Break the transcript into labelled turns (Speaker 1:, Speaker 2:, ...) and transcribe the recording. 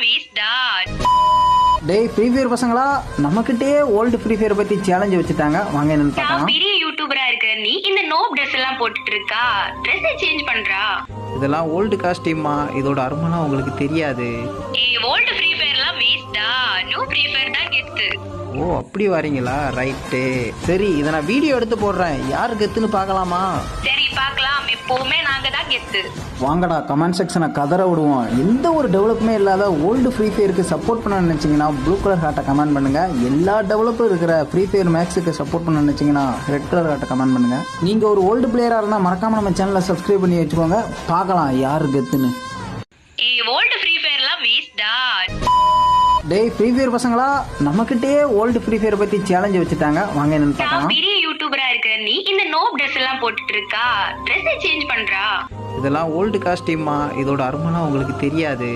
Speaker 1: வேஸ்டா.
Speaker 2: டேய் free fire பசங்களா, நம்மகிட்டே ஓல்டு ஃப்ரீ ஃபயர் பத்தி சேலஞ்ச் வச்சுட்டாங்க. வாங்க என்னன்னு
Speaker 1: நான்
Speaker 2: பார்க்கலாம்.
Speaker 1: பெரிய யூடியூபரா இருக்கிற நீ இந்த நோப் ட்ரெஸ் எல்லாம் போட்டுட்டு இருக்கா, ட்ரெஸ் சேஞ்ச் பண்றா.
Speaker 2: இதெல்லாம் ஓல்டு காஸ்டியூமா, இதோட அருமைலாம் உங்களுக்கு தெரியாது.
Speaker 1: ஓல்டு ஃப்ரீ ஃபயர்லாம் வேஸ்டா, நியூ ஃப்ரீ ஃபயர் தான் கெத்து.
Speaker 2: ஓ அப்படி வரீங்களா, ரைட்டு. சரி இதை நான் வீடியோ எடுத்து போடுறேன், யாரு கெத்துன்னு பார்க்கலாமா?
Speaker 1: சரி பார்க்கலாம், எப்பவுமே நாங்க தான் கெத்து.
Speaker 2: வாங்கடா கமெண்ட் செக்ஷனை கதற விடுவோம். எந்த ஒரு டெவலப்புமே இல்லாத ஓல்டு ஃப்ரீ ஃபயருக்கு சப்போர்ட் பண்ண நினைச்சீங்கன்னா ப்ளூ கலர் ஹார்ட்டை கமெண்ட் பண்ணுங்க. எல்லா டெவலப்பும் இருக்கிற ஃப்ரீ ஃபயர் மேக்ஸுக்கு சப்போர்ட் பண்ண நினைச்சீங்கன்னா ரெட் கலர் ஹார்ட்டை கமெண்ட் பண்ணுங்க. நீங்க ஒரு ஓல்டு பிளேயரா இருந்தால் மறக்காம நம்ம சேனலை சப்ஸ்கிரைப் பண்ணி வச்சுக்கோங்க. பார்க்கலாம் யாரு கெத்துன்னு.
Speaker 1: ஓல்டு ஃப்ரீ ஃபயர்லாம் வேஸ்டா.
Speaker 2: டேய் ஃப்ரீ ஃபயர் பசங்களா, நம்மகிட்டே ஓல்டு ஃப்ரீ ஃபயர் பத்தி சேலஞ்ச் வச்சுட்டாங்க. வாங்க என்னன்னு
Speaker 1: நான்
Speaker 2: பார்க்கலாம்.
Speaker 1: பெரிய யூடியூபரா இருக்கிற நீ இந்த நோப் ட்ரெஸ் எல்லாம் போட்டுட்டு இருக்கா, ட்ரெஸ் சேஞ்ச் பண்றா.
Speaker 2: இதெல்லாம் ஓல்டு காஸ்டியூமா, இதோட அருமைலாம் உங்களுக்கு தெரியாது.